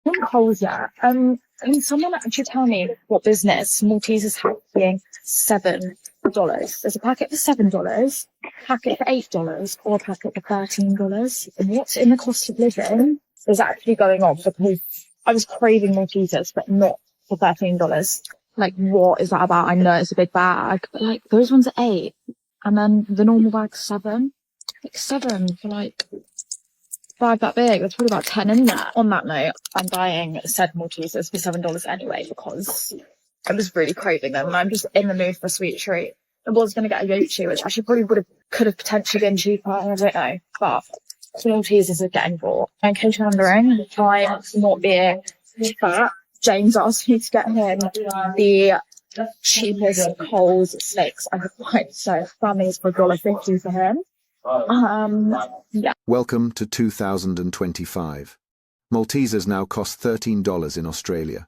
On Coles, yeah. Can someone actually tell me what business Maltesers have being $7? There's a packet for $7, a packet for $8, or a packet for $13. And what's in the cost of living is actually going on because I was craving Maltesers, but not for $13. Like, what is that about? I know it's a big bag, but like those ones are 8, and then the normal bag's 7. Like 7 for like bag that big. There's probably about 10 in there. On that note, I'm buying said Maltesers for $7 anyway because I was really craving them and I'm just in the mood for a sweet treat. I was going to get a Yochi, which actually probably could have potentially been cheaper. I don't know, but the Maltesers are getting bought. In case you're wondering, I'm not being fat. James asked me to get him the cheapest Coles snakes I could find. So families for $1.50 for him. Yeah. Welcome to 2025. Maltesers now cost $13 in Australia.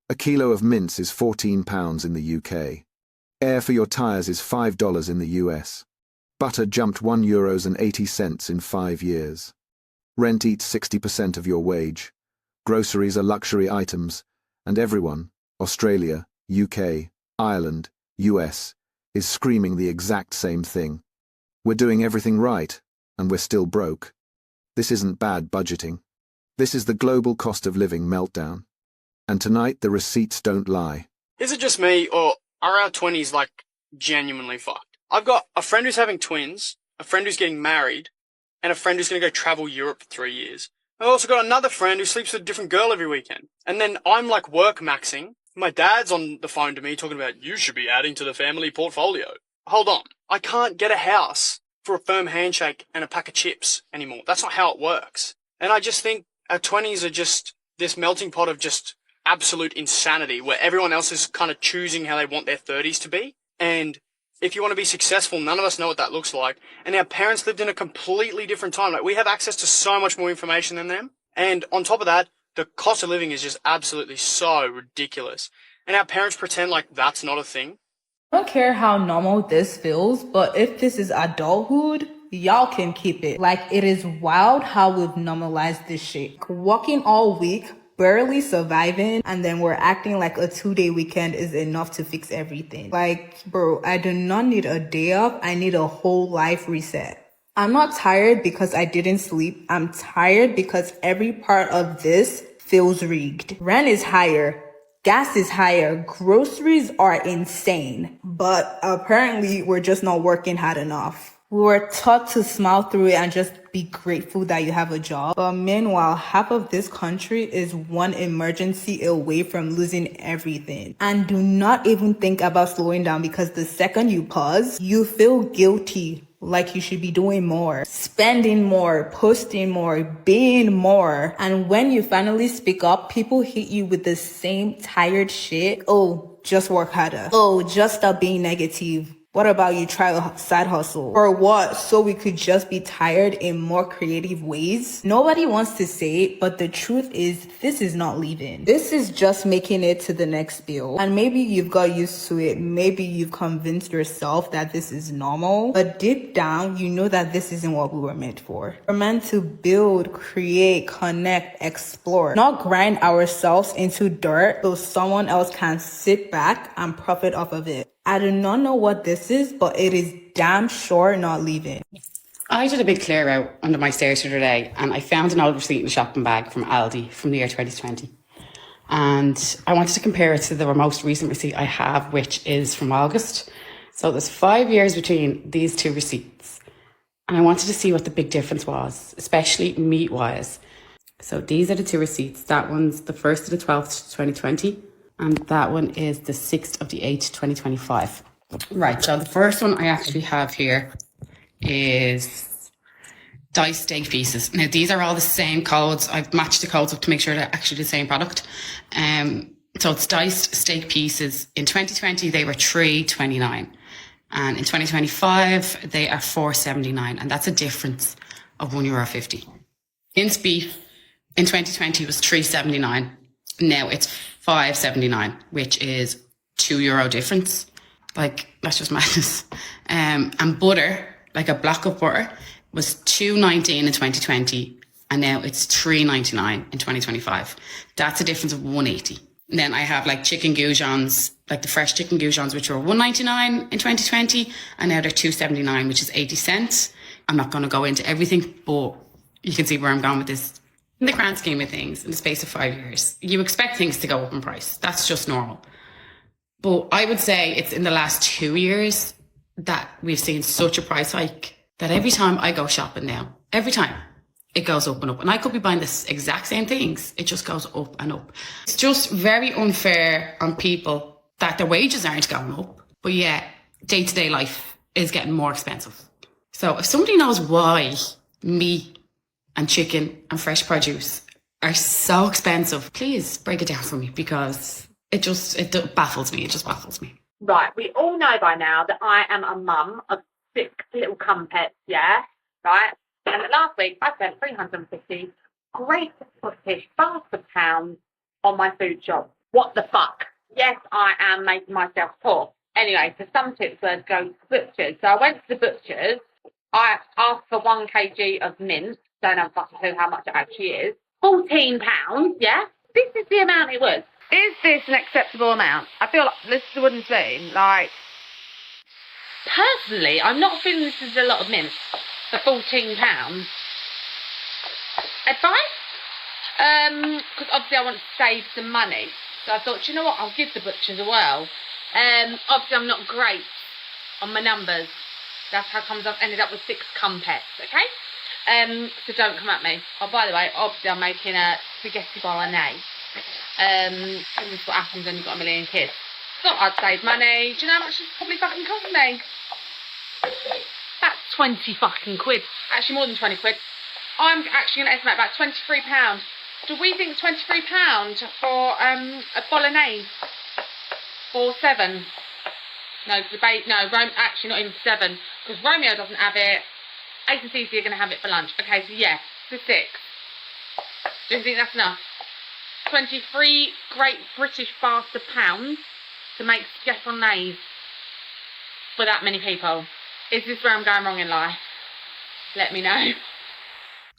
A kilo of mince is £14 in the UK. Air for your tyres is $5 in the US. Butter jumped €1.80 in 5 years. Rent eats 60% of your wage. Groceries are luxury items, and everyone, Australia, UK, Ireland, US, is screaming the exact same thing. We're doing everything right, and we're still broke. This isn't bad budgeting. This is the global cost of living meltdown. And tonight the receipts don't lie. Is it just me, or are our 20s, like, genuinely fucked? I've got a friend who's having twins, a friend who's getting married, and a friend who's going to go travel Europe for 3 years. I've also got another friend who sleeps with a different girl every weekend. And then I'm, like, work maxing. My dad's on the phone to me talking about, you should be adding to the family portfolio. Hold on. I can't get a house for a firm handshake and a pack of chips anymore. That's not how it works. And I just think our 20s are just this melting pot of just absolute insanity where everyone else is kind of choosing how they want their 30s to be. And if you want to be successful, none of us know what that looks like. And our parents lived in a completely different time. Like, we have access to so much more information than them. And on top of that, the cost of living is just absolutely so ridiculous. And our parents pretend like that's not a thing. I don't care how normal this feels, but if this is adulthood, y'all can keep it. Like, it is wild how we've normalized this shit. Working all week, barely surviving, and then we're acting like a 2-day weekend is enough to fix everything. Like, bro, I do not need a day off. I need a whole life reset. I'm not tired because I didn't sleep. I'm tired because every part of this feels rigged. Rent is higher. Gas is higher. Groceries are insane. But apparently we're just not working hard enough. We were taught to smile through it and just be grateful that you have a job. But meanwhile, half of this country is one emergency away from losing everything. And do not even think about slowing down, because the second you pause, you feel guilty. Like you should be doing more, spending more, posting more, being more. And when you finally speak up, people hit you with the same tired shit. Oh, just work harder. Oh, just stop being negative. What about you try a side hustle? Or what? So we could just be tired in more creative ways? Nobody wants to say it, but the truth is this is not leaving. This is just making it to the next bill. And maybe you've got used to it. Maybe you've convinced yourself that this is normal. But deep down, you know that this isn't what we were meant for. We're meant to build, create, connect, explore, not grind ourselves into dirt so someone else can sit back and profit off of it. I do not know what this is, but it is damn sure not leaving. I did a big clear out under my stairs the other day, and I found an old receipt in a shopping bag from Aldi from the year 2020. And I wanted to compare it to the most recent receipt I have, which is from August. So there's 5 years between these two receipts. And I wanted to see what the big difference was, especially meat-wise. So these are the two receipts. That one's the 1st of the 12th, 2020. And that one is the 6th of the 8th, 2025. Right, so the first one I actually have here is diced steak pieces. Now, these are all the same codes. I've matched the codes up to make sure they're actually the same product. So it's diced steak pieces. In 2020, they were $3.29. And in 2025, they are $4.79. And that's a difference of €1.50. Mince beef in 2020 was $3.79. Now it's $5.79, which is €2 difference. Like, that's just madness. And butter, like a block of butter, was $2.19 in 2020 and now it's $3.99 in 2025. That's a difference of $1.80. And then I have like chicken goujons, like the fresh chicken goujons, which were $1.99 in 2020, and now they're $2.79, which is 80 cents. I'm not going to go into everything, but you can see where I'm going with this. In the grand scheme of things, in the space of 5 years, you expect things to go up in price. That's just normal. But I would say it's in the last 2 years that we've seen such a price hike that every time I go shopping now, every time it goes up and up. And I could be buying the exact same things. It just goes up and up. It's just very unfair on people that their wages aren't going up. But yeah, day-to-day life is getting more expensive. So if somebody knows why meat and chicken and fresh produce are so expensive, please break it down for me, because it baffles me. It just baffles me. Right, we all know by now that I am a mum of 6 little cumpets, yeah? Right? And last week I spent 350 great British bastard pounds on my food shop. What the fuck? Yes, I am making myself poor. Anyway, so some tips were to go to the butcher's. So I went to the butcher's. I asked for 1 kg of mince. Don't have a fucking clue how much it actually is. £14, yeah? This is the amount it was. Is this an acceptable amount? I feel like this is a wooden spoon. Like, personally, I'm not feeling this is a lot of mince for £14. Advice? Because obviously I want to save some money. So I thought, you know what, I'll give the butchers a whirl. Obviously I'm not great on my numbers. That's how comes I've ended up with 6 cumpets, okay? So don't come at me. Oh, by the way, obviously I'm making a spaghetti bolognese. And this is what happens when you've got a million kids. Thought I'd save money. Do you know how much this probably fucking cost me? That's 20 fucking quid. Actually, more than 20 quid. I'm actually going to estimate about £23. Do we think £23 for a bolognese? Or 7? No, actually not even 7. Because Romeo doesn't have it. Ace and Cece are going to have it for lunch. Okay, so yeah, for 6. Do you think that's enough? 23 great British bastard pounds to make spaghetti bolognese for that many people. Is this where I'm going wrong in life? Let me know.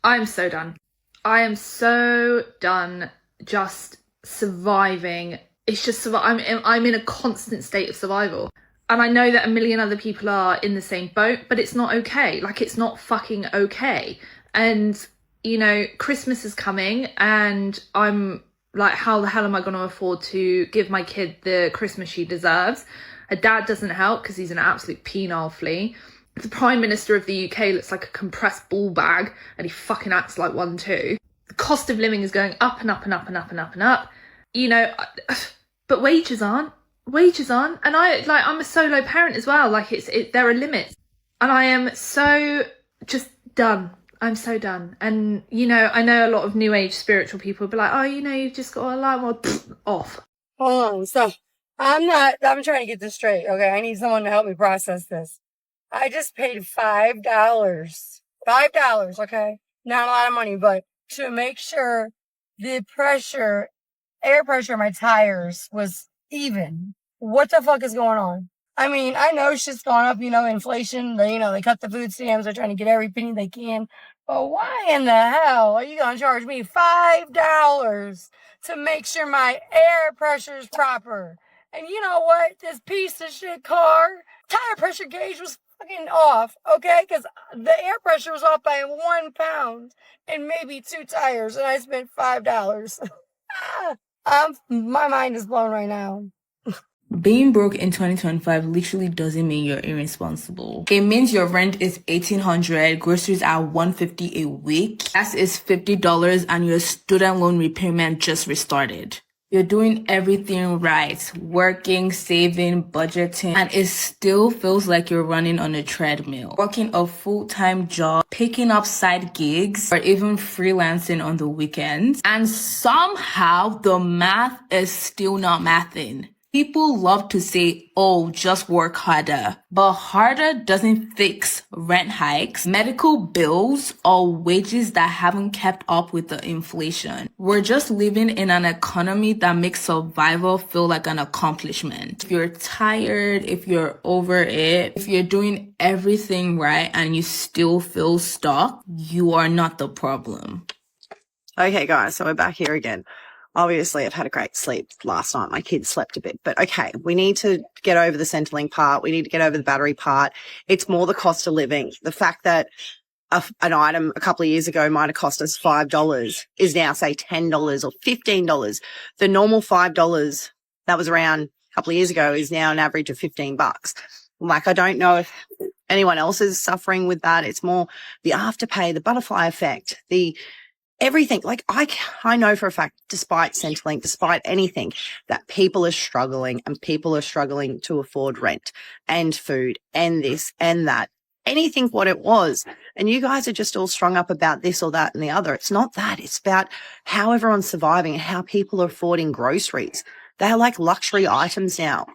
I'm so done. I am so done just surviving. It's just I'm in a constant state of survival. And I know that a million other people are in the same boat, but it's not okay. Like, it's not fucking okay. And, you know, Christmas is coming and I'm like, how the hell am I going to afford to give my kid the Christmas she deserves? Her dad doesn't help because he's an absolute penile flea. The Prime Minister of the UK looks like a compressed ball bag and he fucking acts like one too. The cost of living is going up and up and up and up and up and up. You know, but wages aren't. And I'm a solo parent as well. Like, there are limits. And I am so just done. I'm so done. And, you know, I know a lot of new age spiritual people will be like, oh, you know, you've just got to like, well, off. Hold on. So I'm trying to get this straight. Okay. I need someone to help me process this. I just paid $5. $5. Okay. Not a lot of money, but to make sure the air pressure in my tires was even. What the fuck is going on? I mean, I know shit's gone up, you know, inflation, they cut the food stamps, they're trying to get every penny they can. But why in the hell are you gonna charge me $5 to make sure my air pressure is proper? And you know what? This piece of shit car, tire pressure gauge was fucking off, okay? Because the air pressure was off by 1 pound and maybe 2 tires, and I spent $5. My mind is blown right now. Being broke in 2025 literally doesn't mean you're irresponsible. It means your rent is $1,800, groceries are $150 a week, gas is $50, and your student loan repayment just restarted. You're doing everything right, working, saving, budgeting, and it still feels like you're running on a treadmill. Working a full-time job, picking up side gigs, or even freelancing on the weekends, and somehow the math is still not mathing. People love to say, oh, just work harder. But harder doesn't fix rent hikes, medical bills, or wages that haven't kept up with the inflation. We're just living in an economy that makes survival feel like an accomplishment. If you're tired, if you're over it, if you're doing everything right and you still feel stuck, you are not the problem. Okay, guys, so we're back here again. Obviously, I've had a great sleep last night. My kids slept a bit, but okay, we need to get over the Centrelink part. We need to get over the battery part. It's more the cost of living. The fact that an item a couple of years ago might have cost us $5 is now, say, $10 or $15. The normal $5 that was around a couple of years ago is now an average of $15. Like, I don't know if anyone else is suffering with that. It's more the afterpay, the butterfly effect, the everything. Like, I know for a fact, despite Centrelink, despite anything, that people are struggling and people are struggling to afford rent and food and this and that, anything what it was. And you guys are just all strung up about this or that and the other. It's not that. It's about how everyone's surviving and how people are affording groceries. They're like luxury items now.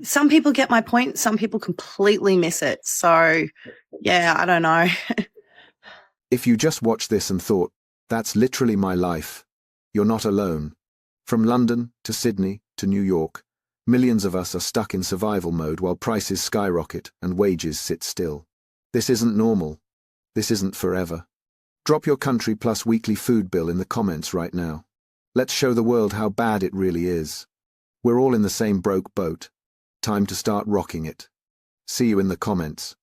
Some people get my point. Some people completely miss it. So yeah, I don't know. If you just watched this and thought, that's literally my life, you're not alone. From London to Sydney to New York, millions of us are stuck in survival mode while prices skyrocket and wages sit still. This isn't normal. This isn't forever. Drop your country plus weekly food bill in the comments right now. Let's show the world how bad it really is. We're all in the same broke boat. Time to start rocking it. See you in the comments.